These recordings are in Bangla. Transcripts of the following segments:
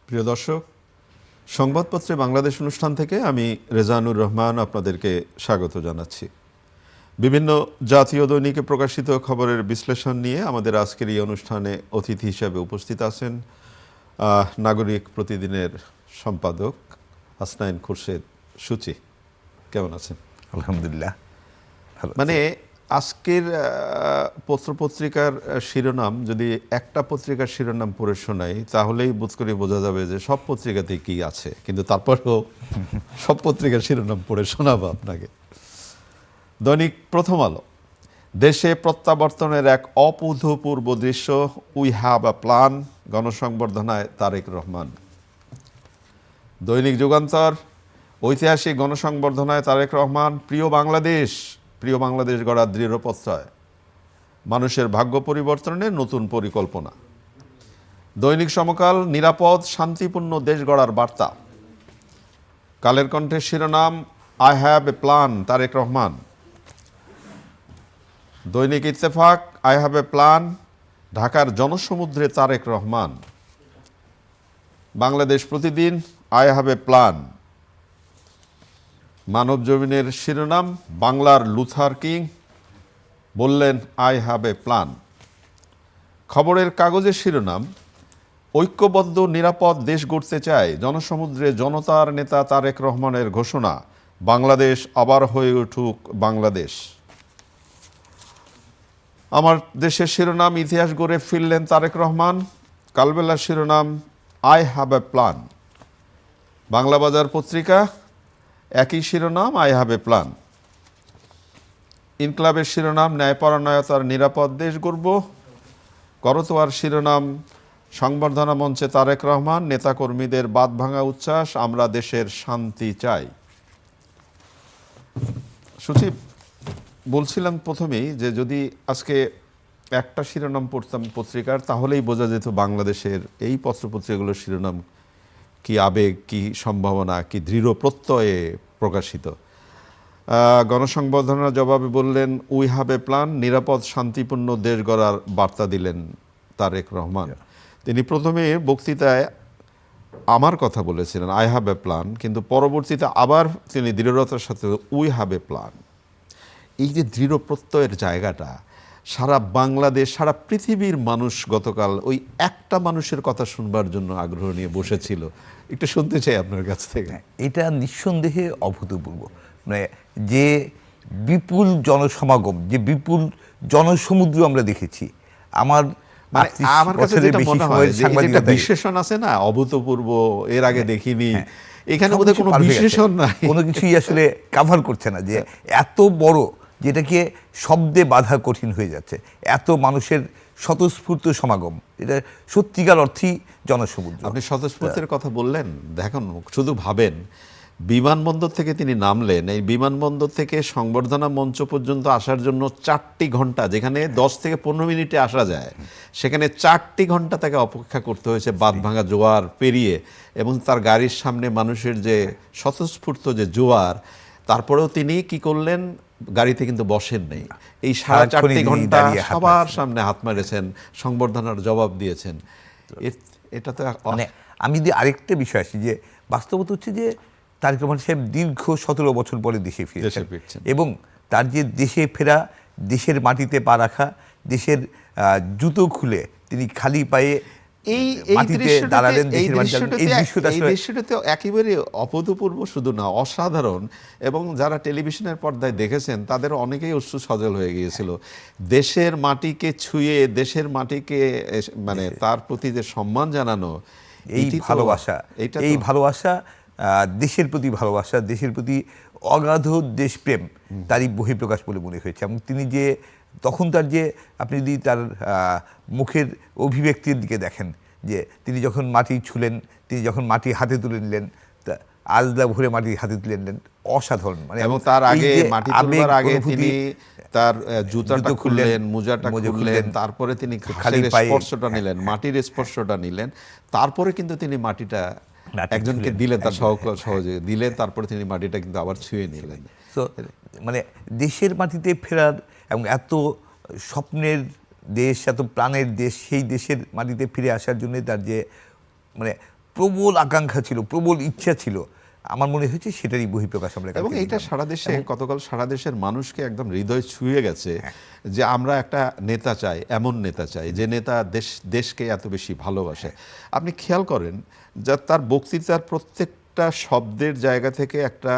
প্রিয় দর্শক, সংবাদপত্রে বাংলাদেশ অনুষ্ঠান থেকে আমি রেজানুর রহমান আপনাদেরকে স্বাগত জানাচ্ছি। বিভিন্ন জাতীয় দৈনিকে প্রকাশিত খবরের বিশ্লেষণ নিয়ে আমাদের আজকের এই অনুষ্ঠানে অতিথি হিসেবে উপস্থিত আছেন নাগরিক প্রতিদিনের সম্পাদক হাসনাইন খুরশেদ সূচি। কেমন আছেন? আলহামদুলিল্লাহ ভালো। মানে আজকের পত্রপত্রিকার শিরোনাম যদি একটা পত্রিকার শিরোনাম পড়ে শোনাই তাহলেই বোধ করে বোঝা যাবে যে সব পত্রিকাতেই কি আছে, কিন্তু তারপরেও সব পত্রিকার শিরোনাম পড়ে শোনাবো আপনাকে। দৈনিক প্রথম আলো, দেশে প্রত্যাবর্তনের এক অভূতপূর্ব দৃশ্য, উই হ্যাভ আ প্ল্যান, গণসংবর্ধনায় তারেক রহমান। দৈনিক যুগান্তর, ঐতিহাসিক গণসংবর্ধনায় তারেক রহমান, প্রিয় বাংলাদেশ গড়ার দৃঢ় প্রত্যয়, মানুষের ভাগ্য পরিবর্তনের নতুন পরিকল্পনা। দৈনিক সমকাল, নিরাপদ শান্তিপূর্ণ দেশ গড়ার বার্তা। কালের কণ্ঠের শিরোনাম, I have a plan, Tarique Rahman. দৈনিক Ittefaq, I have a plan, ঢাকার জনসমুদ্রে Tarique Rahman. Bangladesh Pratidin, I have a plan. মানব জমিনের শিরোনাম, বাংলার লুথার কিং বললেন আই হ্যাভ এ প্ল্যান। খবরের কাগজের শিরোনাম, ঐক্যবদ্ধ নিরাপদ দেশ গড়তে চায়, জনসমুদ্রে জনতার নেতা তারেক রহমানের ঘোষণা, বাংলাদেশ আবার হয়ে উঠুক বাংলাদেশ। আমার দেশের শিরোনাম, ইতিহাস গড়ে ফিরলেন তারেক রহমান। কালবেলার শিরোনাম, I have a plan. Bangla বাজার পত্রিকা, একই শিরোনাম, আই হ্যাভ এ প্ল্যান। ইনকলাবের শিরোনাম, ন্যায়পরায়ণতার নিরাপদ দেশ গড়ব। করতোয়ার শিরোনাম, সংবর্ধনা মঞ্চে তারেক রহমান, নেতাকর্মীদের বাঁধভাঙা উচ্ছ্বাস, আমরা দেশের শান্তি চাই। সচিব, বলছিলাম প্রথমেই যে যদি আজকে একটা শিরোনাম পড়তাম পত্রিকার তাহলেই বোঝা যেত বাংলাদেশের এই পত্রপত্রিকাগুলোর শিরোনাম কি আবেগ, কি সম্ভাবনা, কি দৃঢ় প্রত্যয়ে প্রকাশিত। গণসংবর্ধনার জবাবে বললেন উই হ্যাভ এ প্ল্যান, নিরাপদ শান্তিপূর্ণ দেশ গড়ার বার্তা দিলেন তারেক রহমান। তিনি প্রথমে বক্তৃতায় আমার কথা বলেছিলেন আই হ্যাভ এ প্ল্যান, কিন্তু পরবর্তীতে আবার তিনি দৃঢ়তার সাথে উই হ্যাভ এ প্ল্যান। এই যে দৃঢ় প্রত্যয়ের জায়গাটা, সারা বাংলাদেশ, সারা পৃথিবীর মানুষ গতকাল ওই একটা মানুষের কথা শুনবার জন্য আগ্রহ নিয়ে বসেছিল। একটু শুনতে চাই আপনার কাছ থেকে। এটা নিঃসন্দেহে অভূতপূর্ব। মানে যে বিপুল জনসমাগম, যে বিপুল জনসমুদ্র আমরা দেখেছি, আমার কাছে যেটা মনে হয় যে একটা বিশেষণ আছে না, অভূতপূর্ব, এর আগে দেখিনি, এখানে বোধহয় কোনো বিশেষণ নাই, কোনো কিছুই আসলে কাভার করছে না। যে এত বড়, যেটাকে শব্দে বাধা কঠিন হয়ে যাচ্ছে, এত মানুষের স্বতঃস্ফূর্ত সমাগম, এটা সত্যিকার অর্থেই জনসমুদ্র। আপনি স্বতঃস্ফূর্তের কথা বললেন, দেখুন শুধু ভাবেন, বিমানবন্দর থেকে তিনি নামলেন, এই বিমানবন্দর থেকে সংবর্ধনা মঞ্চ পর্যন্ত আসার জন্য 4টি ঘন্টা, যেখানে 10 থেকে 15 মিনিটে আসা যায় সেখানে 4টি ঘন্টা তাকে অপেক্ষা করতে হয়েছে বাঁধভাঙা জোয়ার পেরিয়ে, এবং তার গাড়ির সামনে মানুষের যে স্বতঃস্ফূর্ত যে জোয়ার, তারপরেও তিনি কি করলেন, গাড়িতে কিন্তু বসেন নেই, এই 4.5 ঘন্টা সবার সামনে হাত মেরেছেন, সংবর্ধনার জবাব দিয়েছেন। এটা তো মানে আমি যদি আরেকটা বিষয় আসি, যে বাস্তবতা হচ্ছে যে তারেক রহমান সাহেব দীর্ঘ 17 বছর পরে দেশে ফিরছেন, এবং তার যে দেশে ফেরা, দেশের মাটিতে পা রাখা, দেশের জুতো খুলে তিনি খালি পায়ে এই দৃশ্যটাতে একেবারে অভূতপূর্ব শুধু না, অসাধারণ। এবং যারা টেলিভিশনের পর্দায় দেখেছেন তাদের অনেকেই অশ্রু সজল হয়ে গিয়েছিল। দেশের মাটিকে ছুঁয়ে, দেশের মাটিকে মানে তার প্রতি যে সম্মান জানানো, এই ভালোবাসা, এই ভালোবাসা, দেশের প্রতি ভালোবাসা, দেশের প্রতি অগাধ দেশপ্রেম, তারই বহিঃপ্রকাশ বলে মনে হয়েছে। এবং তিনি যে তখন তার যে, আপনি যদি তার মুখের অভিব্যক্তির দিকে দেখেন, যে তিনি যখন মাটি ছুলেন, তিনি যখন মাটি হাতে তুলে নিলেন, আলদা ভরে মাটি হাতে তুলে নিলেন, অসাধারণ। মানে এবং তার আগে মাটি তোলার আগে তিনি তার জুতাটা খুললেন, মোজাটা খুললেন, তারপরে তিনি খালির স্পর্শটা নিলেন, মাটির স্পর্শটা নিলেন, তারপরে কিন্তু তিনি মাটিটা একজনকে দিলেন, তার সহজে দিলেন, তারপরে তিনি মাটিটা কিন্তু আবার ছুঁয়ে নিলেন। তো মানে দেশের মাটিতে ফেরার, এবং এত স্বপ্নের দেশ, এত প্রাণের দেশ, সেই দেশের মাটিতে ফিরে আসার জন্য তার যে মানে প্রবল আকাঙ্ক্ষা ছিল, প্রবল ইচ্ছা ছিল, আমার মনে হয়েছে সেটারই বহিঃপ্রকাশ আমরা এবং কালকে এটা দেখলাম। সারা দেশে গতকাল সারা দেশের মানুষকে একদম হৃদয় ছুঁয়ে গেছে যে আমরা একটা নেতা চাই, এমন নেতা চাই যে নেতা দেশকে এত বেশি ভালোবাসে। আপনি খেয়াল করেন যা তার বক্তৃতার প্রত্যেকটা শব্দের জায়গা থেকে একটা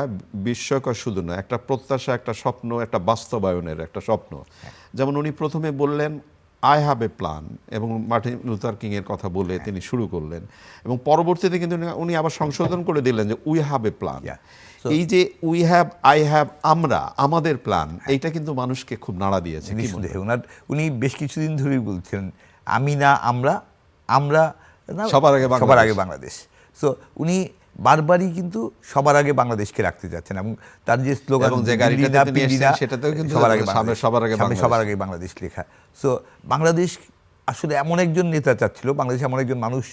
বিস্ময়কর, শুধু না, একটা প্রত্যাশা, একটা স্বপ্ন, একটা বাস্তবায়নের একটা স্বপ্ন। যেমন উনি প্রথমে বললেন আই হ্যাভ এ প্ল্যান, এবং মার্টিন লুথার কিং এর কথা বলে তিনি শুরু করলেন, এবং পরবর্তীতে কিন্তু উনি আবার সংশোধন করে দিলেন যে উই হ্যাভ এ প্ল্যান। এই যে উই হ্যাভ, আই হ্যাভ, আমরা, আমাদের প্ল্যান, এইটা কিন্তু মানুষকে খুব নাড়া দিয়েছে। নিঃসন্দেহে উনি বেশ কিছুদিন ধরেই বলছেন আমি না আমরা, আমরা না সবার আগে বাংলাদেশ। সো উনি বারবারই কিন্তু সবার আগে বাংলাদেশকে রাখতে যাচ্ছেন, এবং তার যে স্লোগান সবার আগে বাংলাদেশ লেখা। সো বাংলাদেশ আসলে এমন একজন নেতা চাচ্ছিল, বাংলাদেশ এমন একজন মানুষ,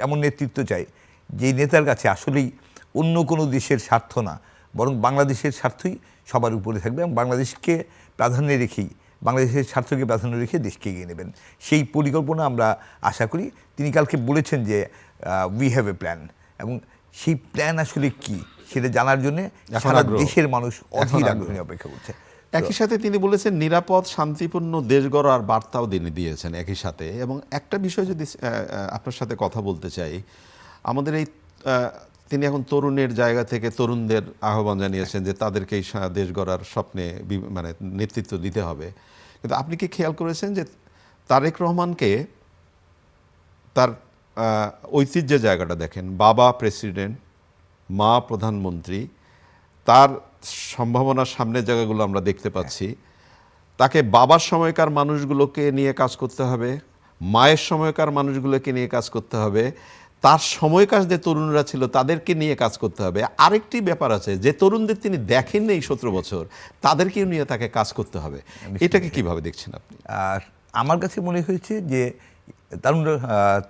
এমন নেতৃত্ব চাই যেই নেতার কাছে আসলেই অন্য কোনো দেশের স্বার্থ না, বরং বাংলাদেশের স্বার্থই সবার উপরে থাকবে, এবং বাংলাদেশকে প্রাধান্য রেখেই, বাংলাদেশের স্বার্থকে প্রাধান্য রেখে দেশকে এগিয়ে নেবেন। সেই পরিকল্পনা আমরা আশা করি। তিনি কালকে বলেছেন যে উই হ্যাভ এ প্ল্যান, এবং সেই প্ল্যান আসলে কি সেটা জানার জন্য সারা দেশের মানুষ অধীর আগ্রহে অপেক্ষা করছে। একই সাথে তিনি বলেছেন নিরাপদ শান্তিপূর্ণ দেশ গড়ার বার্তাও তিনি দিয়েছেন একই সাথে। এবং একটা বিষয় যদি আপনার সাথে কথা বলতে চাই, আমাদের এই তিনি এখন তরুণের জায়গা থেকে তরুণদের আহ্বান জানিয়েছেন যে তাদেরকে এই দেশ গড়ার স্বপ্নে মানে নেতৃত্ব দিতে হবে। কিন্তু আপনি কি খেয়াল করেছেন যে তারেক রহমানকে তার ঐতিহ্যের জায়গাটা দেখেন, বাবা প্রেসিডেন্ট, মা প্রধানমন্ত্রী, তার সম্ভাবনার সামনের জায়গাগুলো আমরা দেখতে পাচ্ছি। তাকে বাবার সময়কার মানুষগুলোকে নিয়ে কাজ করতে হবে, মায়ের সময়কার মানুষগুলোকে নিয়ে কাজ করতে হবে, তার সময়কার যে তরুণরা ছিল তাদেরকে নিয়ে কাজ করতে হবে। আরেকটি ব্যাপার আছে, যে তরুণদের তিনি দেখেননি এই 17 বছর, তাদেরকেও নিয়ে তাকে কাজ করতে হবে। এটাকে কিভাবে দেখছেন আপনি? আর আমার কাছে মনে হয়েছে যে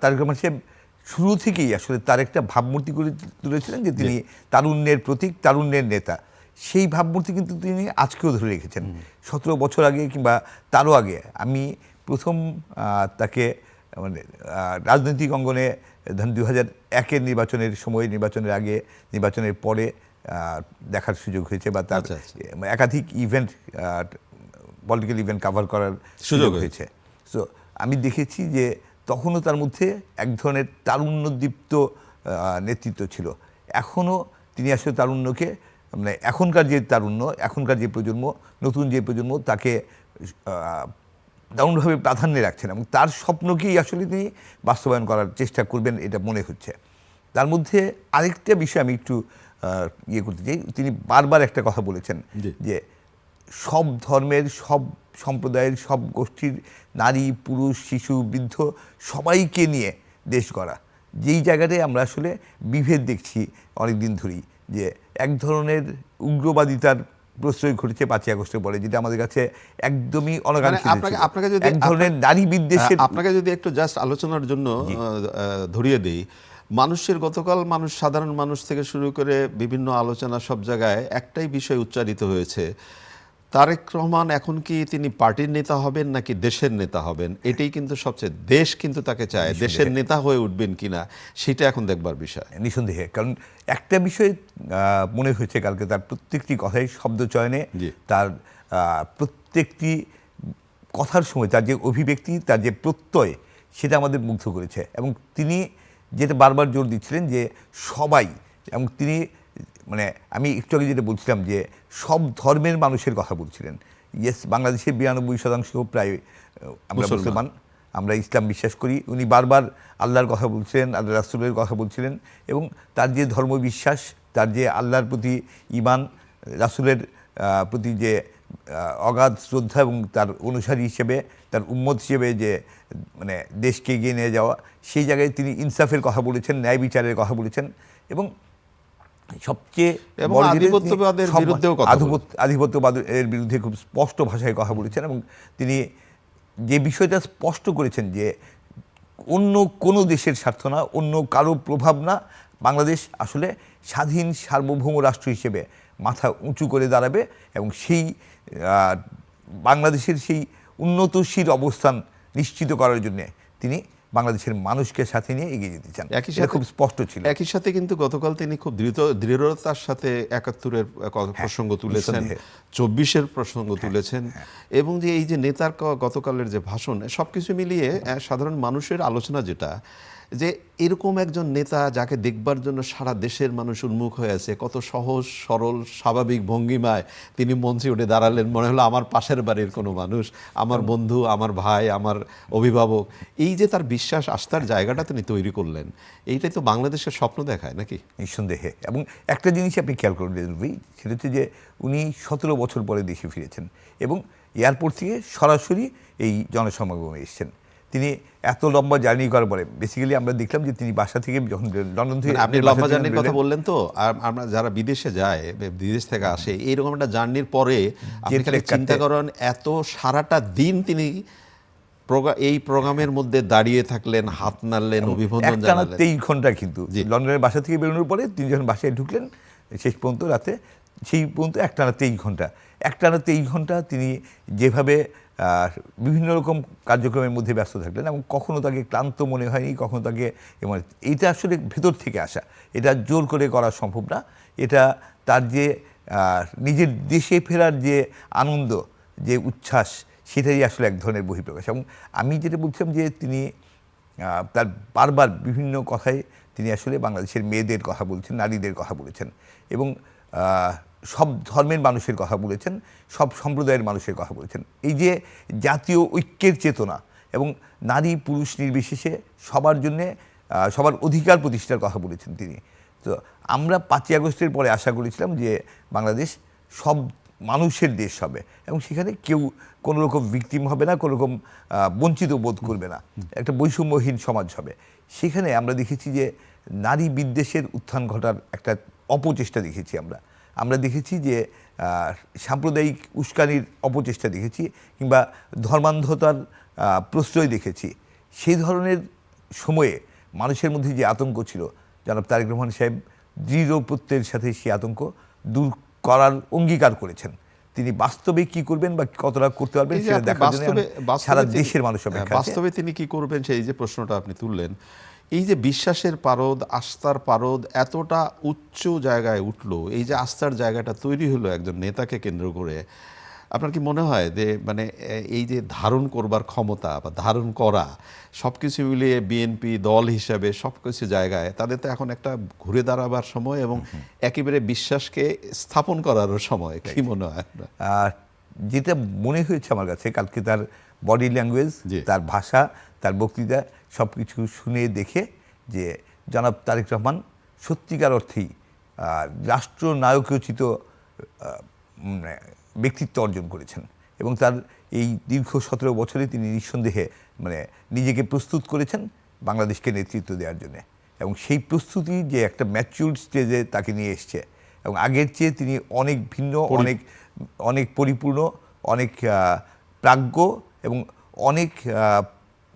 তারেক রহমান সাহেব শুরু থেকেই আসলে তার একটা ভাবমূর্তি করে তুলেছিলেন যে তিনি তারুণ্যের প্রতীক, তারুণ্যের নেতা। সেই ভাবমূর্তি কিন্তু তিনি আজকেও ধরে রেখেছেন। 17 বছর আগে কিংবা তারও আগে আমি প্রথম তাকে মানে রাজনৈতিক অঙ্গনে ধরেন 2001-এর নির্বাচনের সময়, নির্বাচনের আগে, নির্বাচনের পরে দেখার সুযোগ হয়েছে, বা তার একাধিক ইভেন্ট, পলিটিক্যাল ইভেন্ট কাভার করার সুযোগ হয়েছে। সো আমি দেখেছি যে তখনও তার মধ্যে এক ধরনের তারুণ্যদীপ্ত নেতৃত্ব ছিল। এখনও তিনি আসলে তারুণ্যকে, মানে এখনকার যে তারুণ্য, এখনকার যে প্রজন্ম, নতুন যে প্রজন্ম, তাকে দারুণভাবে প্রাধান্য রাখছেন, এবং তার স্বপ্নকেই আসলে তিনি বাস্তবায়ন করার চেষ্টা করবেন এটা মনে হচ্ছে। তার মধ্যে আরেকটা বিষয় আমি একটু করতে চাই। তিনি বারবার একটা কথা বলেছেন যে সব ধর্মের, সব সম্প্রদায়ের, সব গোষ্ঠীর নারী, পুরুষ, শিশু, বৃদ্ধ সবাইকে নিয়ে দেশ গড়া। যেই জায়গাটায় আমরা আসলে বিভেদ দেখছি অনেক দিন ধরেই, যে এক ধরনের উগ্রবাদিতার প্রশ্রয় ঘটেছে 5ই আগস্টের পরে, যেটা আমাদের কাছে একদমই অনাকাঙ্ক্ষিত ছিল। এক ধরনের নারী বিদ্বেষের। আপনাকে যদি একটু জাস্ট আলোচনার জন্য ধরিয়ে দিই, মানুষের গতকাল সাধারণ মানুষ থেকে শুরু করে বিভিন্ন আলোচনা, সব জায়গায় একটাই বিষয় উচ্চারিত হয়েছে, তারেক রহমান এখন কি তিনি পার্টির নেতা হবেন নাকি দেশের নেতা হবেন? এটাই কিন্তু সবচেয়ে, দেশ কিন্তু তাকে চায়, দেশের নেতা হয়ে উঠবেন কিনা সেটা এখন দেখবার বিষয়। নিঃসন্দেহে, কারণ একটা বিষয় মনে হয়েছে কালকে তার প্রত্যেকটি কথাই, শব্দ চয়নে, তার প্রত্যেকটি কথার সময় তার যে অভিব্যক্তি, তার যে প্রত্যয়, সেটা আমাদের মুগ্ধ করেছে। এবং তিনি যেটা বারবার জোর দিচ্ছিলেন যে সবাই, এবং তিনি মানে আমি একটু আগে যেটা বলছিলাম যে সব ধর্মের মানুষের কথা বলছিলেন। ইয়েস, বাংলাদেশের 92% প্রায় আমরা মুসলমান, আমরা ইসলাম বিশ্বাস করি। উনি বারবার আল্লাহর কথা বলছিলেন, আল্লাহ রাসূলের কথা বলছিলেন, এবং তার যে ধর্মবিশ্বাস, তার যে আল্লাহর প্রতি ঈমান, রাসূলের প্রতি যে অগাধ শ্রদ্ধা, এবং তার অনুসারী হিসেবে, তার উম্মত হিসেবে যে মানে দেশকে এগিয়ে নিয়ে যাওয়া, সেই জায়গায় তিনি ইনসাফের কথা বলেছেন, ন্যায় বিচারের কথা বলেছেন, এবং সবচেয়ে আধিপত্যবাদের বিরুদ্ধে খুব স্পষ্ট ভাষায় কথা বলেছেন। এবং তিনি যে বিষয়টা স্পষ্ট করেছেন যে অন্য কোনো দেশের স্বার্থ না, অন্য কারো প্রভাব না, বাংলাদেশ আসলে স্বাধীন সার্বভৌম রাষ্ট্র হিসেবে মাথা উঁচু করে দাঁড়াবে, এবং সেই বাংলাদেশের সেই উন্নতশীল অবস্থান নিশ্চিত করার জন্যে তিনি বাংলাদেশের মানুষকে সাথে নিয়ে এগিয়ে যেতে চান, একই এটা সাথে খুব স্পষ্ট ছিল। একই সাথে কিন্তু গতকাল তিনি খুব দৃঢ়তার সাথে ৭১-এর প্রসঙ্গ তুলেছেন, ২৪-এর প্রসঙ্গ তুলেছেন, এবং যে এই যে নেতার গতকালের যে ভাষণ, সবকিছু মিলিয়ে সাধারণ মানুষের আলোচনা যেটা, যে এরকম একজন নেতা যাকে দেখবার জন্য সারা দেশের মানুষ উন্মুখ হয়ে আছে, কত সহজ সরল স্বাভাবিক ভঙ্গিমায় তিনি মঞ্চে উঠে দাঁড়ালেন, মনে হলো আমার পাশের বাড়ির কোনো মানুষ, আমার বন্ধু, আমার ভাই, আমার অভিভাবক। এই যে তার বিশ্বাস আস্থার জায়গাটা তিনি তৈরি করলেন, এইটাই তো বাংলাদেশের স্বপ্ন দেখায় নাকি? নিঃসন্দেহে। এবং একটা জিনিস আপনি খেয়াল করলেন ভাই, সেটা হচ্ছে যে উনি ১৭ বছর পরে দেশে ফিরেছেন এবং এয়ারপোর্ট থেকে সরাসরি এই জনসমাগমে এসেছেন। তিনি এত লম্বা জার্নি করার পরে বেসিক্যালি আমরা দেখলাম যে তিনি বাসা থেকে যখন লন্ডন থেকে, আপনি লম্বা জার্নির কথা বললেন, তো আমরা যারা বিদেশে যায়, বিদেশ থেকে আসে, এইরকম একটা জার্নির পরে আপনি খালি চিন্তা করেন, এত সারাটা দিন তিনি এই প্রোগ্রামের মধ্যে দাঁড়িয়ে থাকলেন, হাত নাড়লেন, অভিনন্দন জানালেন। 23 ঘন্টা কিন্তু লন্ডনের বাসা থেকে বেরোনোর পরে তিনি যখন বাসায় ঢুকলেন শেষ পর্যন্ত রাতে, সেই পর্যন্ত একটানা 23 ঘন্টা তিনি যেভাবে বিভিন্ন রকম কার্যক্রমের মধ্যে ব্যস্ত থাকলেন এবং কখনো তাকে ক্লান্ত মনে হয়নি, কখনো তাকে এইটা আসলে ভেতর থেকে আসা, এটা জোর করে করা সম্ভব না। এটা তার যে নিজের দেশে ফেরার যে আনন্দ, যে উচ্ছ্বাস, সেটাই আসলে এক ধরনের বহিঃপ্রকাশ। এবং আমি যেটা বলছিলাম যে তিনি তার বারবার বিভিন্ন কথায় তিনি আসলে বাংলাদেশের মেয়েদের কথা বলছেন, নারীদের কথা বলেছেন এবং সব ধর্মের মানুষের কথা বলেছেন, সব সম্প্রদায়ের মানুষের কথা বলেছেন। এই যে জাতীয় ঐক্যের চেতনা এবং নারী পুরুষ নির্বিশেষে সবার জন্যে সবার অধিকার প্রতিষ্ঠার কথা বলেছেন তিনি। তো আমরা 5ই আগস্টের পরে আশা করেছিলাম যে বাংলাদেশ সব মানুষের দেশ হবে এবং সেখানে কেউ কোনো রকম ভিকটিম হবে না, কোনো রকম বঞ্চিত বোধ করবে না, একটা বৈষম্যহীন সমাজ হবে। সেখানে আমরা দেখেছি যে নারী বিদ্বেষের উত্থান ঘটার একটা অপচেষ্টা দেখেছি। আমরা দেখেছি যে সাম্প্রদায়িক উস্কানির অপচেষ্টা দেখেছি, কিংবা ধর্মান্ধতার প্রশ্রয় দেখেছি। সেই ধরনের সময়ে মানুষের মধ্যে যে আতঙ্ক ছিল, জনাব তারেক রহমান সাহেব দৃঢ় প্রত্যয়ের সাথে সেই আতঙ্ক দূর করার অঙ্গীকার করেছেন। তিনি বাস্তবে কি করবেন বা কতটা করতে পারবেন সেটা দেখার জন্য সারা দেশের মানুষ অপেক্ষা। বাস্তবে তিনি কি করবেন, সেই যে প্রশ্নটা আপনি তুললেন, এই যে বিশ্বাসের পারদ, আস্থার পারদ এতটা উচ্চ জায়গায় উঠলো, এই যে আস্থার জায়গাটা তৈরি হলো একজন নেতাকে কেন্দ্র করে, আপনার কি মনে হয় যে মানে এই যে ধারণ করবার ক্ষমতা বা ধারণ করা, সব কিছু মিলিয়ে বিএনপি দল হিসাবে সব কিছু জায়গায় তাদের তো এখন একটা ঘুরে দাঁড়াবার সময় এবং একেবারে বিশ্বাসকে স্থাপন করারও সময়, কি মনে হয়? যেটা মনে হয়েছে আমার কাছে কালকে, তার বডি ল্যাঙ্গুয়েজ, তার ভাষা, তার বক্তৃতা সব কিছু শুনে দেখে, যে জনাব তারেক রহমান সত্যিকার অর্থেই রাষ্ট্রনায়কোচিত ব্যক্তিত্ব অর্জন করেছেন এবং তার এই দীর্ঘ 17 বছরে তিনি নিঃসন্দেহে নিজেকে প্রস্তুত করেছেন বাংলাদেশকে নেতৃত্ব দেওয়ার জন্য। এবং সেই প্রস্তুতি যে একটা ম্যাচিউরড স্টেজে তাকে নিয়ে এসছে এবং আগের চেয়ে তিনি অনেক ভিন্ন, অনেক পরিপূর্ণ, অনেক প্রাজ্ঞ এবং অনেক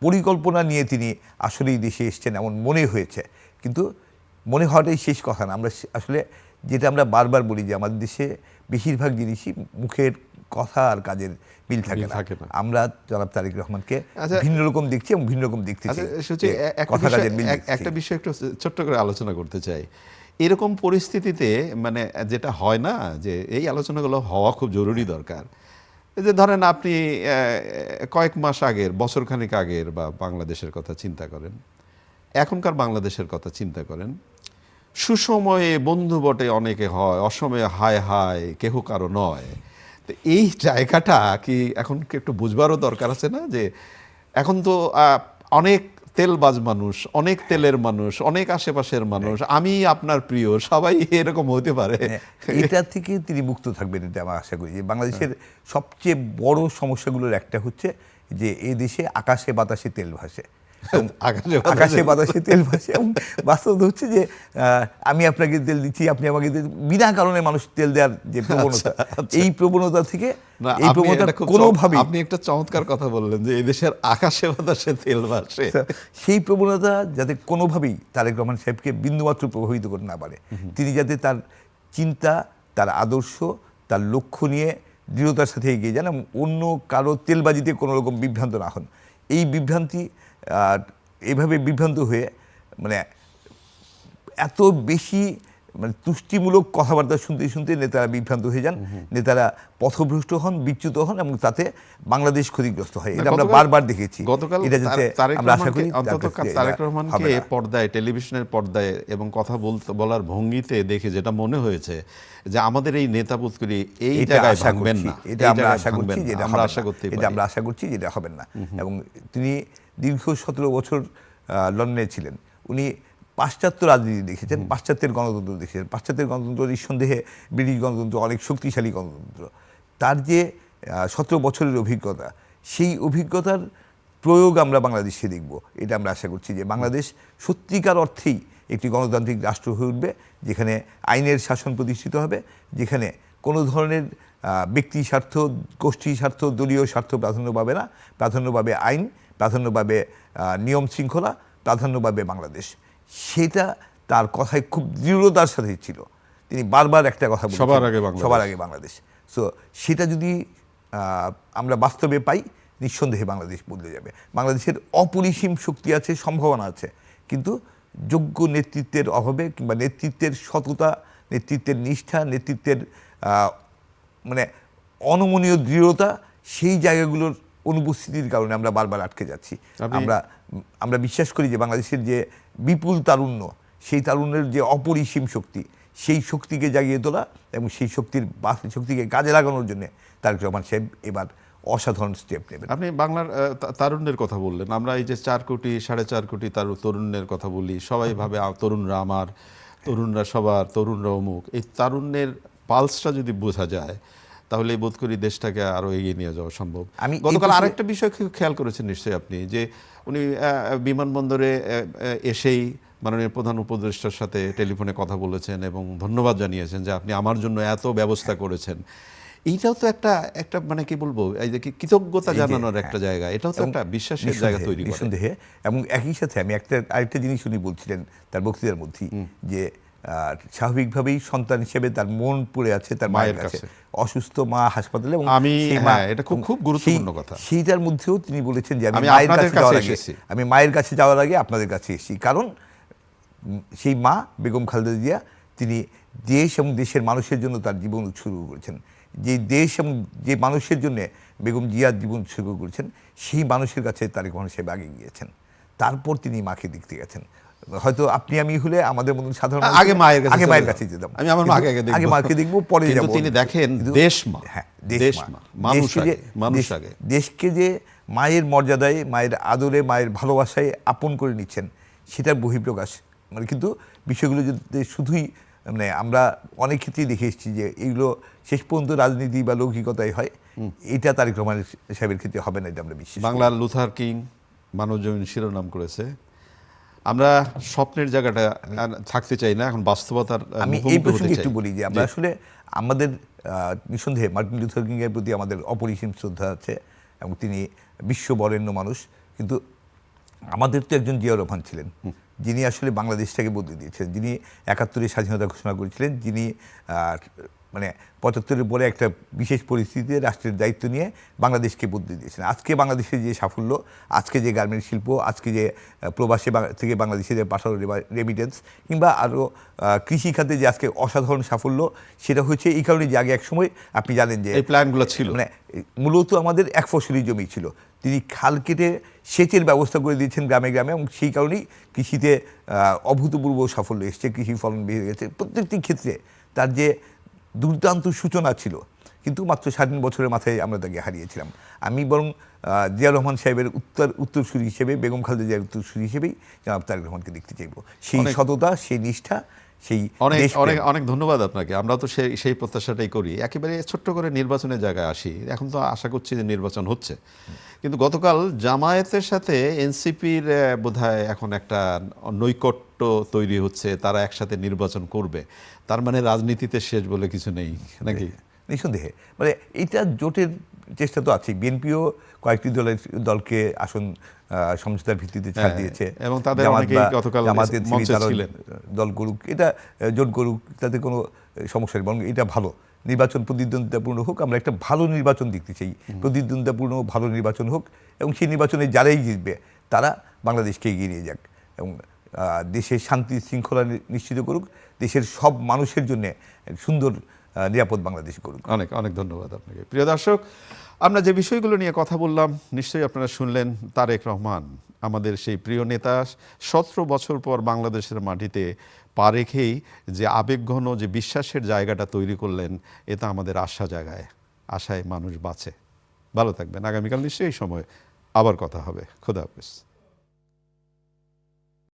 পরিকল্পনা নিয়ে তিনি আসলেই দেশে এসছেন এমন মনে হয়েছে। কিন্তু মনে হওয়াটাই শেষ কথা না। আমরা আসলে যেটা আমরা বারবার বলি যে আমাদের দেশে বেশিরভাগ জিনিসই মুখের কথা আর কাজের মিল থাকে না। আমরা জনাব তারেক রহমানকে ভিন্ন রকম দেখছি এবং ভিন্ন রকম দেখতে চাই। একটা বিষয় একটু ছোট্ট করে আলোচনা করতে চাই। এরকম পরিস্থিতিতে যেটা হয় না, যে এই আলোচনাগুলো হওয়া খুব জরুরি দরকার। যে ধরেন আপনি কয়েক মাস আগের, বছরখানেক আগের বা বাংলাদেশের কথা চিন্তা করেন, এখনকার বাংলাদেশের কথা চিন্তা করেন। সুসময়ে বন্ধু বটে অনেকে হয়, অসময়ে হায় হায় কেহ কারো নয়। তো এই জায়গাটা কি এখন একটু বুঝবারও দরকার আছে না, যে এখন তো অনেক তেলবাজ মানুষ, অনেক তেলের মানুষ, অনেক আশেপাশের মানুষ, আমি আপনার প্রিয়, সবাই এরকম হতে পারে। এটা থেকে তিনি মুক্ত থাকবেন, এটা আমরা আশা করি। যে বাংলাদেশের সবচেয়ে বড় সমস্যাগুলোর একটা হচ্ছে যে এই দেশে আকাশে বাতাসে তেল ভাসে, আকাশে বাতাসে তেল ভাসে। এবং বাস্তবতা হচ্ছে যে আমি আপনাকে তেল দিচ্ছি, আপনি আমাকে বিনা কারণে মানুষ তেল দেওয়ার যে প্রবণতা, এই প্রবণতা থেকে কোনোভাবেই, আপনি একটা চমৎকার কথা বললেন যে এই দেশের আকাশে বাতাসে তেল ভাসে, সেই প্রবণতা যাতে কোনোভাবেই তারেক রহমান সাহেবকে বিন্দুমাত্র প্রভাবিত করতে না পারে। তিনি যাতে তার চিন্তা, তার আদর্শ, তার লক্ষ্য নিয়ে দৃঢ়তার সাথে এগিয়ে যান এবং অন্য কারো তেলবাজিতে কোনো রকম বিভ্রান্ত না হন। এই বিভ্রান্তি এইভাবে বিভ্রান্ত হয়ে মানে এত বেশি মানে তুষ্টিমূলক কথাবার্তা শুনতে শুনতে নেতারা বিভ্রান্ত হয়ে যান, নেতারা পথভ্রষ্ট হন, বিচ্যুত হন এবং তাতে বাংলাদেশ ক্ষতিগ্রস্ত হয়। এটা আমরা বারবার দেখেছি। গতকাল এটা যাতে আমরা আশা করি অন্তত তারেক রহমানকে পর্দায়, টেলিভিশনের পর্দায় এবং কথা বলার ভঙ্গিতে দেখে যেটা মনে হয়েছে যে আমাদের এই নেতা পুৎকরি এই জায়গায় ভাঙবেন না, এটা আমরা আশা করছি যে আমরা আশা করতে পারি, এটা আমরা আশা করছি যে এটা হবেন না। এবং তিনি দীর্ঘ 17 বছর লন্ডনে ছিলেন। উনি পাশ্চাত্য রাজনীতি দেখেছেন, পাশ্চাত্যের গণতন্ত্র দেখেছেন। পাশ্চাত্যের গণতন্ত্র নিঃসন্দেহে ব্রিটিশ গণতন্ত্র অনেক শক্তিশালী গণতন্ত্র। তার যে 17 বছরের অভিজ্ঞতা, সেই অভিজ্ঞতার প্রয়োগ আমরা বাংলাদেশে দেখব। এটা আমরা আশা করছি যে বাংলাদেশ সত্যিকার অর্থেই একটি গণতান্ত্রিক রাষ্ট্র হয়ে উঠবে, যেখানে আইনের শাসন প্রতিষ্ঠিত হবে, যেখানে কোনো ধরনের ব্যক্তি স্বার্থ, গোষ্ঠী স্বার্থ, দলীয় স্বার্থ প্রাধান্য পাবে না। প্রাধান্য পাবে আইন, প্রাধান্য পাবে নিয়ম শৃঙ্খলা, প্রাধান্য পাবে বাংলাদেশ। সেটা তার কথায় খুব দৃঢ়তার সাথে ছিল। তিনি বারবার একটা কথা বলেছেন, সবার আগে বাংলাদেশ। সো সেটা যদি আমরা বাস্তবে পাই, নিঃসন্দেহে বাংলাদেশ বদলে যাবে। বাংলাদেশের অপরিসীম শক্তি আছে, সম্ভাবনা আছে, কিন্তু যোগ্য নেতৃত্বের অভাবে কিংবা নেতৃত্বের সততা, নেতৃত্বের নিষ্ঠা, নেতৃত্বের মানে অনমনীয় দৃঢ়তা, সেই জায়গাগুলোর অনুপস্থিতির কারণে আমরা বারবার আটকে যাচ্ছি। আমরা বিশ্বাস করি যে বাংলাদেশের যে বিপুল তারুণ্য, সেই তারুণ্যের যে অপরিসীম শক্তি, সেই শক্তিকে জাগিয়ে তোলা এবং সেই শক্তিকে কাজে লাগানোর জন্য তারেক রহমান সাহেব এবার অসাধারণ স্টেপ নেবেন। আপনি বাংলার তারুণ্যের কথা বললেন। আমরা এই যে 4 কোটি 4.5 কোটি তরুণের কথা বলি, সবাই ভাবে তরুণরা আমার, তরুণরা সবার, তরুণরা অমুক। এই তারুণ্যের পালসটা যদি বোঝা যায়, তাহলে বোধ করি দেশটাকে আরো এগিয়ে নিয়ে যাওয়া সম্ভব। গতকাল আরেকটা বিষয় খেয়াল করেছেন নিশ্চয়ই আপনি, যে উনি বিমানবন্দরে এসেই মাননীয় প্রধান উপদেষ্টার সাথে টেলিফোনে কথা বলেছেন এবং ধন্যবাদ জানিয়েছেন যে আপনি আমার জন্য এত ব্যবস্থা করেছেন। এইটাও তো একটা মানে কি বলবো, এই যে কৃতজ্ঞতা জানানোর একটা জায়গা, এটাও তো একটা বিশ্বাসের জায়গা তৈরি করে। নিঃসন্দেহে। এবং একই সাথে আমি আরেকটা জিনিস উনি বলছিলেন তার বক্তৃতার মধ্যেই, যে স্বাভাবিকভাবেই সন্তান হিসেবে তার মন পড়ে আছে তার মায়ের কাছে, অসুস্থ মা হাসপাতালে। এবং এটা খুব গুরুত্বপূর্ণ কথা। সেইটার মধ্যেও তিনি বলেছেন যে আমি মায়ের কাছে যাওয়ার আগে আপনাদের কাছে এসেছি, কারণ সেই মা বেগম খালেদা জিয়া তিনি দেশ এবং দেশের মানুষের জন্য তার জীবন উৎসর্গ করেছেন। যে দেশ এবং যে মানুষের জন্য বেগম জিয়া জীবন উৎসর্গ করেছেন, সেই মানুষের কাছে তারেক রহমান সাহেব আগে গিয়েছেন, তারপর তিনি মাকে দেখতে গেছেন। হয়তো আপনি আমি হলে আমাদের মতন সাধারণ আগে মায়ের কাছে যেতাম, আমি আমার মাকে আগে মাকে দেখবো, পরে যাবো। তিনি দেখেন দেশমা, মানুষ আগে। দেশকে যে মায়ের মর্যাদায়, মায়ের আদরে, মায়ের ভালোবাসায় আপন করে নিচ্ছেন, সেটার বহিঃপ্রকাশ। মানে কিন্তু বিষয়গুলো যদি শুধুই মানে আমরা অনেক ক্ষেত্রেই দেখে এসেছি যে এইগুলো শেষ পর্যন্ত রাজনীতি বা লৌকিকতাই হয়, এটা তারেক রহমান সাহেবের ক্ষেত্রে হবে না, এটা আমরা বিশ্বাস। বাংলার লুথার কিং মানবজমিন শিরোনাম করেছে। আমরা স্বপ্নের জায়গাটা থাকতে চাই না, এখন বাস্তবতার। আমি এই প্রসঙ্গে একটু বলি যে আমরা আসলে আমাদের নিঃসন্দেহে মার্টিন লুথার কিং এর প্রতি আমাদের অপরিসীম শ্রদ্ধা আছে এবং তিনি বিশ্ববরেণ্য মানুষ, কিন্তু আমাদের তো একজন জিয়াউর রহমান ছিলেন, যিনি আসলে বাংলাদেশটাকে বদলে দিয়েছেন, যিনি ৭১-এ স্বাধীনতা ঘোষণা করেছিলেন, যিনি মানে ৭৫-এর পরে একটা বিশেষ পরিস্থিতিতে রাষ্ট্রের দায়িত্ব নিয়ে বাংলাদেশকে বদলে দিয়েছেন। আজকে বাংলাদেশের যে সাফল্য, আজকে যে গার্মেন্ট শিল্প, আজকে যে প্রবাসী থেকে বাংলাদেশে যে পাঠানো রেমিটেন্স, কিংবা আরও কৃষিখাতে যে আজকে অসাধারণ সাফল্য, সেটা হচ্ছে এই কারণে যে আগে এক সময় আপনি জানেন যে এই প্ল্যানগুলো ছিল, মানে মূলত আমাদের এক ফসলি জমি ছিল, তিনি খাল কেটে সেচের ব্যবস্থা করে দিয়েছেন গ্রামে গ্রামে, এবং সেই কারণেই কৃষিতে অভূতপূর্ব সাফল্য এসছে, কৃষি ফলন বেড়ে গেছে প্রত্যেকটি ক্ষেত্রে। তার যে দুর্দান্ত সূচনা ছিল, কিন্তু মাত্র ৩.৫ বছরের মাথায় আমরা তাকে হারিয়েছিলাম। আমি বরং জিয়া রহমান সাহেবের উত্তরসূরি হিসেবে, বেগম খালেদা জিয়ার উত্তরসূরি হিসেবেই জনাব তারেক রহমানকে দেখতে চাইব। সেই সততা, সেই নিষ্ঠা, সেই অনেক ধন্যবাদ আপনাকে। আমরা তো সেই প্রত্যাশাটাই করি। একেবারে ছোট্ট করে নির্বাচনের জায়গায় আসি। এখন তো আশা করছি যে নির্বাচন হচ্ছে, কিন্তু গতকাল জামায়াতের সাথে এনসিপির বোধহয় এখন একটা নৈকট্য তৈরি হচ্ছে, তারা একসাথে নির্বাচন করবে। তার মানে রাজনীতিতে শেষ বলে কিছু নেই নাকি? নিঃসন্দেহে মানে এটা জোটের চেষ্টা তো আছে। বিএনপিও কয়েকটি দলকে আসন সমঝোতার ভিত্তিতে ছাড় দিয়েছে, এবং তাদের অনেকেই গতকাল মঞ্চে ছিলেন। দল করুক, এটা জোট করুক, তাতে কোনো সমস্যা নেই, বরং এটা ভালো। নির্বাচন প্রতিদ্বন্দ্বিতাপূর্ণ হোক, আমরা একটা ভালো নির্বাচন দেখতে চাই, প্রতিদ্বন্দ্বিতাপূর্ণ ভালো নির্বাচন হোক, এবং সেই নির্বাচনে যারাই জিতবে তারা বাংলাদেশকে এগিয়ে নিয়ে যাক এবং দেশের শান্তি শৃঙ্খলা নিশ্চিত করুক, দেশের সব মানুষের জন্য সুন্দর নিরাপদ বাংলাদেশ করুক। অনেক অনেক ধন্যবাদ আপনাকে। প্রিয় দর্শক, আমরা যে বিষয়গুলো নিয়ে কথা বললাম নিশ্চয়ই আপনারা শুনলেন। তারেক রহমান আমাদের সেই প্রিয় নেতা 17 বছর পর বাংলাদেশের মাটিতে পা রেখেই যে আবেগঘন যে বিশ্বাসের জায়গাটা তৈরি করলেন, এটা আমাদের আশা জাগায়, আশায় মানুষ বাঁচে। ভালো থাকবেন। আগামীকাল নিশ্চয়ই এই সময় আবার কথা হবে। খোদা হাফেজ।